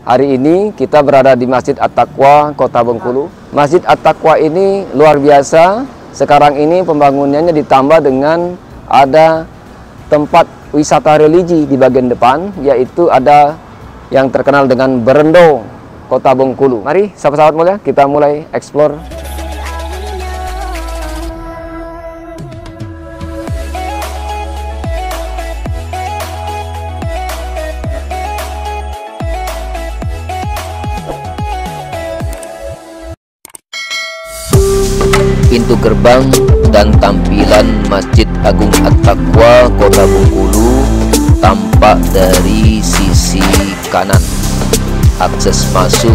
Hari ini kita berada di Masjid At-Taqwa, Kota Bengkulu. Masjid At-Taqwa ini luar biasa. Sekarang ini pembangunannya ditambah dengan ada tempat wisata religi di bagian depan, yaitu ada yang terkenal dengan Berendo, Kota Bengkulu. Mari sahabat-sahabat mulia, kita mulai explore. Pintu gerbang dan tampilan Masjid Agung At-Taqwa Kota Bengkulu tampak dari sisi kanan. Akses masuk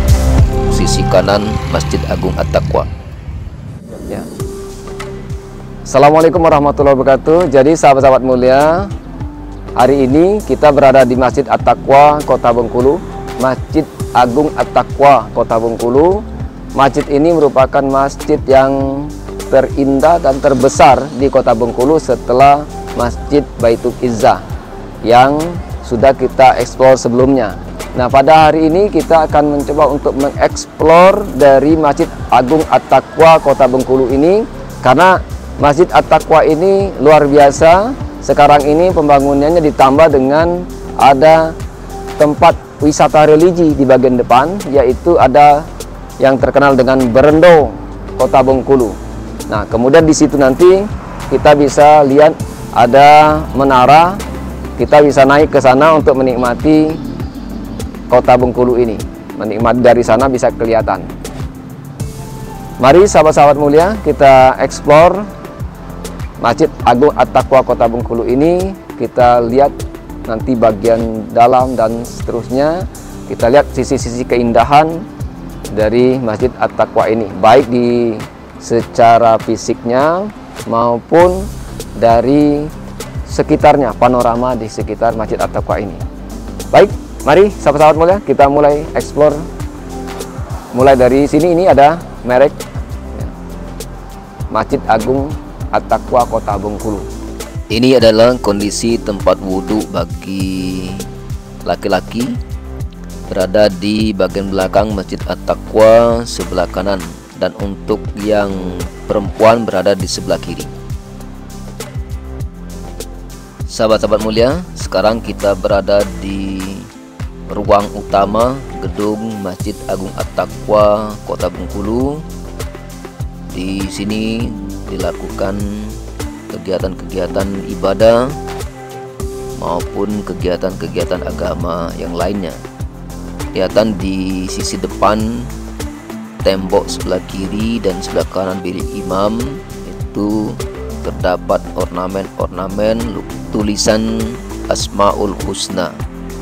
sisi kanan Masjid Agung At-Taqwa. Ya. Assalamualaikum warahmatullahi wabarakatuh. Jadi sahabat-sahabat mulia, hari ini kita berada di Masjid At-Taqwa Kota Bengkulu. Masjid Agung At-Taqwa Kota Bengkulu. Masjid ini merupakan masjid yang terindah dan terbesar di Kota Bengkulu setelah Masjid Baitul Izzah yang sudah kita eksplor sebelumnya. Nah, pada hari ini kita akan mencoba untuk mengeksplor dari Masjid Agung At-Taqwa Kota Bengkulu ini, karena Masjid At-Taqwa ini luar biasa. Sekarang ini pembangunannya ditambah dengan ada tempat wisata religi di bagian depan, yaitu ada yang terkenal dengan Berendo, Kota Bengkulu. Nah, kemudian di situ nanti kita bisa lihat ada menara. Kita bisa naik ke sana untuk menikmati Kota Bengkulu ini. Menikmati dari sana bisa kelihatan. Mari sahabat-sahabat mulia, kita explore Masjid Agung At-Taqwa Kota Bengkulu ini. Kita lihat nanti bagian dalam dan seterusnya. Kita lihat sisi-sisi keindahan dari Masjid At-Taqwa ini, baik di secara fisiknya maupun dari sekitarnya, panorama di sekitar Masjid At-Taqwa ini. Baik, mari sahabat-sahabat mulia, kita mulai explore. Mulai dari sini, ini ada merek Masjid Agung At-Taqwa Kota Bengkulu. Ini adalah kondisi tempat wudhu bagi laki-laki, berada di bagian belakang Masjid At-Taqwa sebelah kanan, dan untuk yang perempuan berada di sebelah kiri. Sahabat-sahabat mulia, sekarang kita berada di ruang utama gedung Masjid Agung At-Taqwa Kota Bengkulu. Di sini dilakukan kegiatan-kegiatan ibadah maupun kegiatan-kegiatan agama yang lainnya. Kelihatan di sisi depan tembok sebelah kiri dan sebelah kanan bilik imam itu terdapat ornamen-ornamen tulisan Asmaul Husna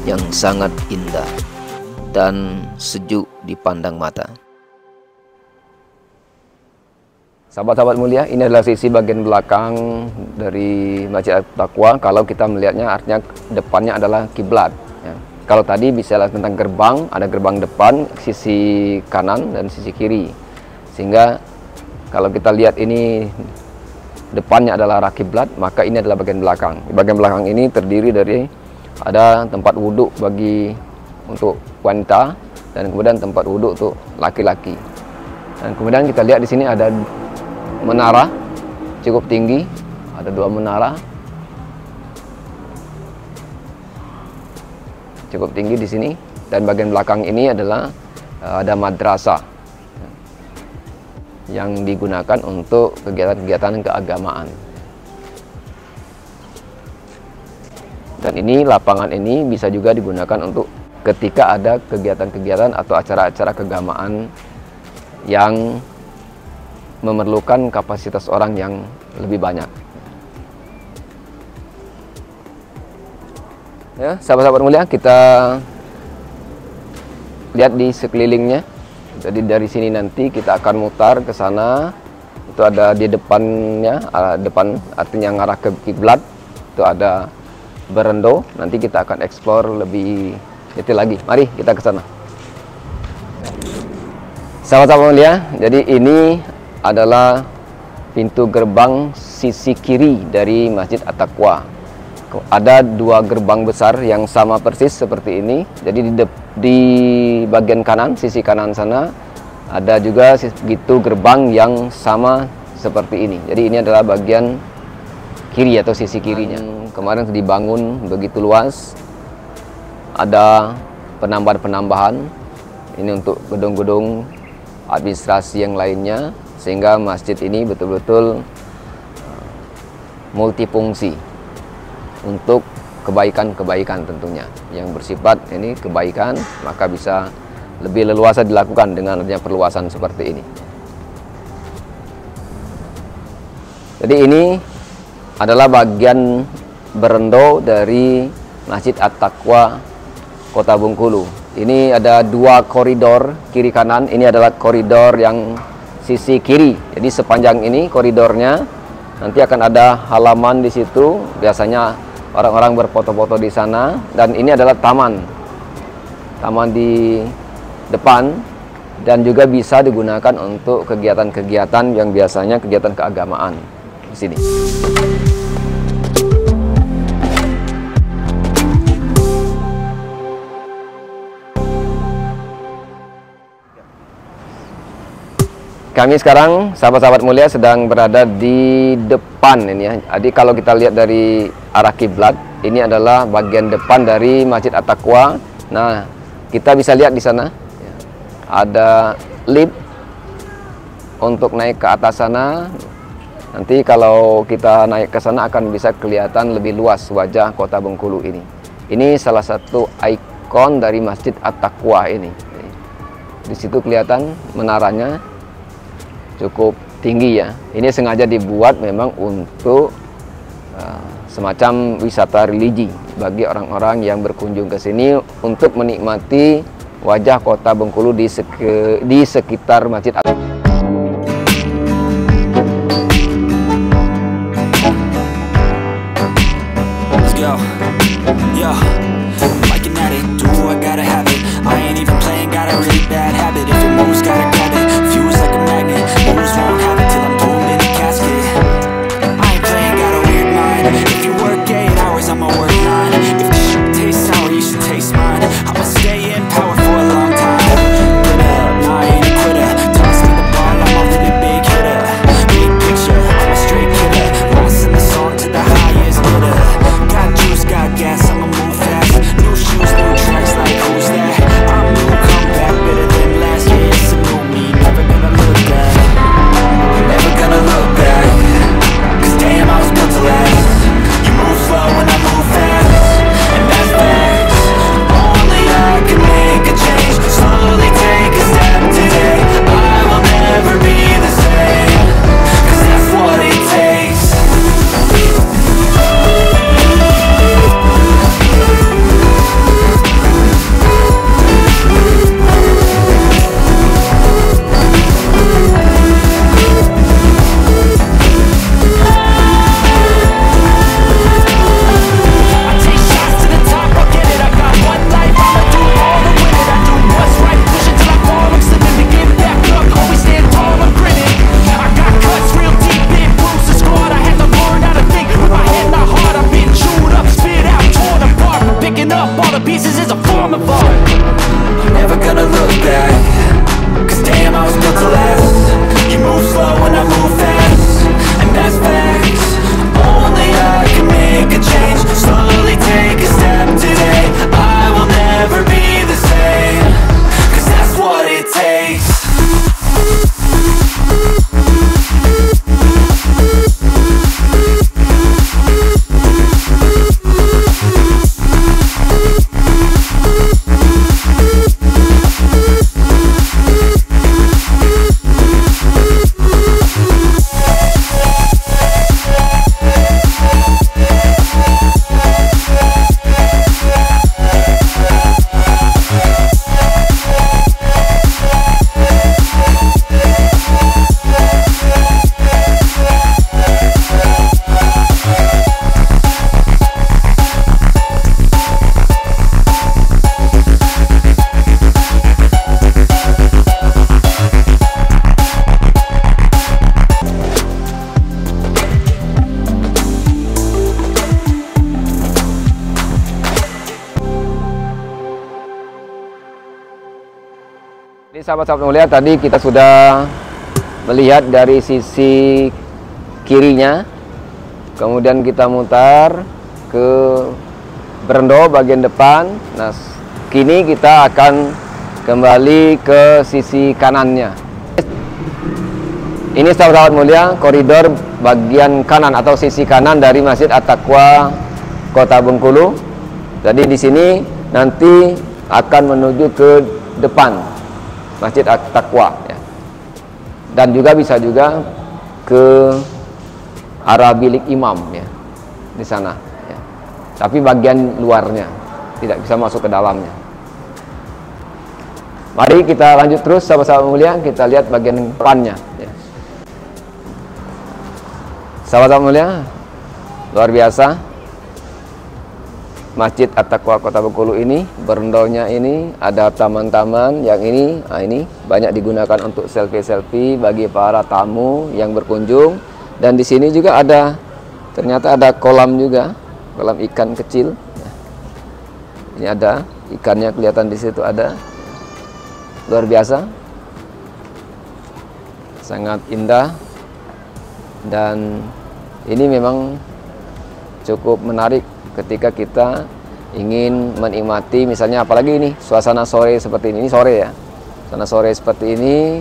yang sangat indah dan sejuk dipandang mata. Sahabat-sahabat mulia, ini adalah sisi bagian belakang dari Masjid At-Taqwa. Kalau kita melihatnya, artinya depannya adalah kiblat. Ya. Kalau tadi bicara tentang gerbang, ada gerbang depan, sisi kanan dan sisi kiri. Sehingga kalau kita lihat ini depannya adalah arah kiblat, maka ini adalah bagian belakang. Di bagian belakang ini terdiri dari ada tempat wudhu untuk wanita dan kemudian tempat wudhu untuk laki-laki. Dan kemudian kita lihat di sini ada menara cukup tinggi, ada dua menara cukup tinggi di sini, dan bagian belakang ini adalah ada madrasah yang digunakan untuk kegiatan-kegiatan keagamaan. Dan ini lapangan ini bisa juga digunakan untuk ketika ada kegiatan-kegiatan atau acara-acara keagamaan yang memerlukan kapasitas orang yang lebih banyak. Ya, sahabat-sahabat mulia, kita lihat di sekelilingnya. Jadi dari sini nanti kita akan mutar ke sana. Itu ada di depannya, depan artinya ngarah ke kiblat. Itu ada Berendo. Nanti kita akan eksplor lebih detail lagi. Mari kita ke sana. Sahabat-sahabat mulia, jadi ini adalah pintu gerbang sisi kiri dari Masjid At-Taqwa. Ada dua gerbang besar yang sama persis seperti ini. Jadi di bagian kanan, sisi kanan sana ada juga gitu gerbang yang sama seperti ini. Jadi ini adalah bagian kiri atau sisi kirinya. Kemarin dibangun begitu luas, ada penambahan-penambahan ini untuk gedung-gedung administrasi yang lainnya, sehingga masjid ini betul-betul multifungsi untuk kebaikan-kebaikan tentunya yang bersifat ini kebaikan, maka bisa lebih leluasa dilakukan dengan adanya perluasan seperti ini. Jadi ini adalah bagian berendo dari Masjid At-Taqwa Kota Bengkulu. Ini ada dua koridor kiri kanan. Ini adalah koridor yang sisi kiri. Jadi sepanjang ini koridornya, nanti akan ada halaman di situ. Biasanya orang-orang berfoto-foto di sana. Dan ini adalah taman. Taman di depan, dan juga bisa digunakan untuk kegiatan-kegiatan yang biasanya kegiatan keagamaan di sini. Kami sekarang, sahabat-sahabat mulia, sedang berada di depan ini ya. Jadi kalau kita lihat dari arah kiblat, ini adalah bagian depan dari Masjid At-Taqwa. Nah, kita bisa lihat di sana ada lift untuk naik ke atas sana. Nanti kalau kita naik ke sana akan bisa kelihatan lebih luas wajah Kota Bengkulu ini. Ini salah satu ikon dari Masjid At-Taqwa ini. Di situ kelihatan menaranya cukup tinggi ya. Ini sengaja dibuat memang untuk semacam wisata religi bagi orang-orang yang berkunjung ke sini untuk menikmati wajah Kota Bengkulu di sekitar Masjid At-Taqwa. Jadi sahabat-sahabat mulia, tadi kita sudah melihat dari sisi kirinya, kemudian kita mutar ke berendo bagian depan. Nah, kini kita akan kembali ke sisi kanannya. Ini sahabat-sahabat mulia, koridor bagian kanan atau sisi kanan dari Masjid At-Taqwa Kota Bengkulu. Jadi di sini nanti akan menuju ke depan Masjid At-Taqwa, ya. Dan juga bisa juga ke arah bilik imam, ya, di sana, ya. Tapi bagian luarnya, tidak bisa masuk ke dalamnya. Mari kita lanjut terus sahabat-sahabat mulia, kita lihat bagian depannya, ya. Sahabat-sahabat mulia, luar biasa. Masjid At-Taqwa Kota Bengkulu ini, berendonya ini ada taman-taman yang ini, ini banyak digunakan untuk selfie-selfie bagi para tamu yang berkunjung. Dan di sini juga ada, ternyata ada kolam juga, kolam ikan kecil. Ini ada ikannya, kelihatan di situ ada. Luar biasa, sangat indah, dan ini memang cukup menarik ketika kita ingin menikmati, misalnya apalagi ini suasana sore seperti ini sore, ya, suasana sore seperti ini,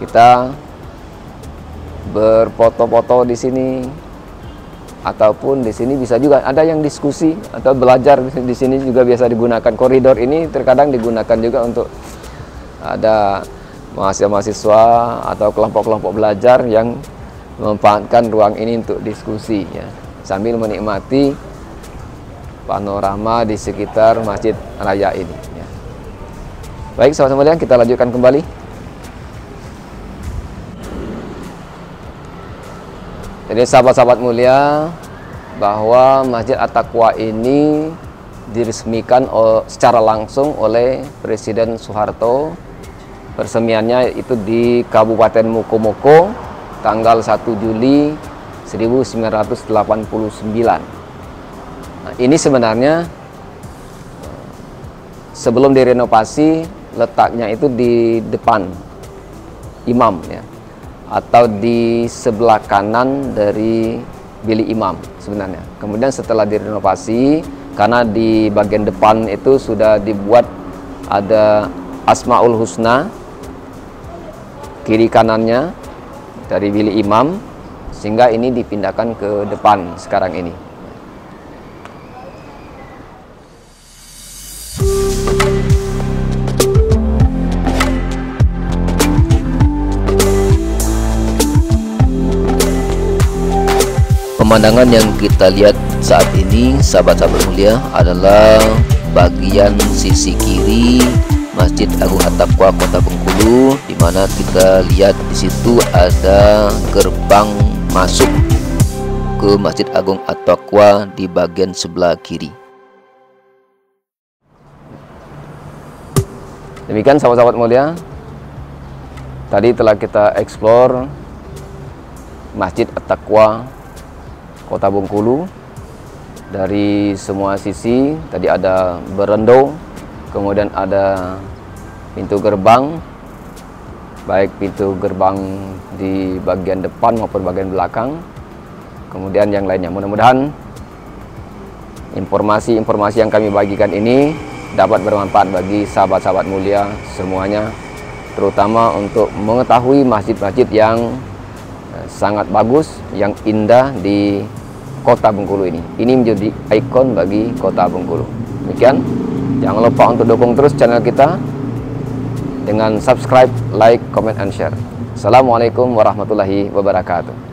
kita berfoto-foto di sini, ataupun di sini bisa juga ada yang diskusi atau belajar. Di sini juga biasa digunakan, koridor ini terkadang digunakan juga untuk ada mahasiswa atau kelompok-kelompok belajar yang memanfaatkan ruang ini untuk diskusi, ya, sambil menikmati panorama di sekitar Masjid Raya ini, ya. Baik sahabat mulia, kita lanjutkan kembali. Jadi sahabat-sahabat mulia, bahwa Masjid At-Taqwa ini diresmikan secara langsung oleh Presiden Soeharto. Peresmiannya itu di Kabupaten Mokomoko tanggal 1 Juli 1989. Nah, ini sebenarnya sebelum direnovasi, letaknya itu di depan imam, ya, atau di sebelah kanan dari bilik imam sebenarnya. Kemudian setelah direnovasi, karena di bagian depan itu sudah dibuat ada Asmaul Husna kiri kanannya dari bilik imam, sehingga ini dipindahkan ke depan sekarang ini. Pemandangan yang kita lihat saat ini, sahabat-sahabat mulia, adalah bagian sisi kiri Masjid Agung At-Taqwa Kota Bengkulu, di mana kita lihat di situ ada gerbang masuk ke Masjid Agung At-Taqwa di bagian sebelah kiri. Demikian sahabat-sahabat mulia, tadi telah kita eksplor Masjid At-Taqwa Kota Bengkulu dari semua sisi. Tadi ada berendo, kemudian ada pintu gerbang, baik pintu gerbang di bagian depan maupun bagian belakang, kemudian yang lainnya. Mudah-mudahan informasi-informasi yang kami bagikan ini dapat bermanfaat bagi sahabat-sahabat mulia semuanya, terutama untuk mengetahui masjid-masjid yang sangat bagus, yang indah di Kota Bengkulu ini. Ini menjadi ikon bagi Kota Bengkulu. Demikian, jangan lupa untuk dukung terus channel kita dengan subscribe, like, comment, and share. Assalamualaikum warahmatullahi wabarakatuh.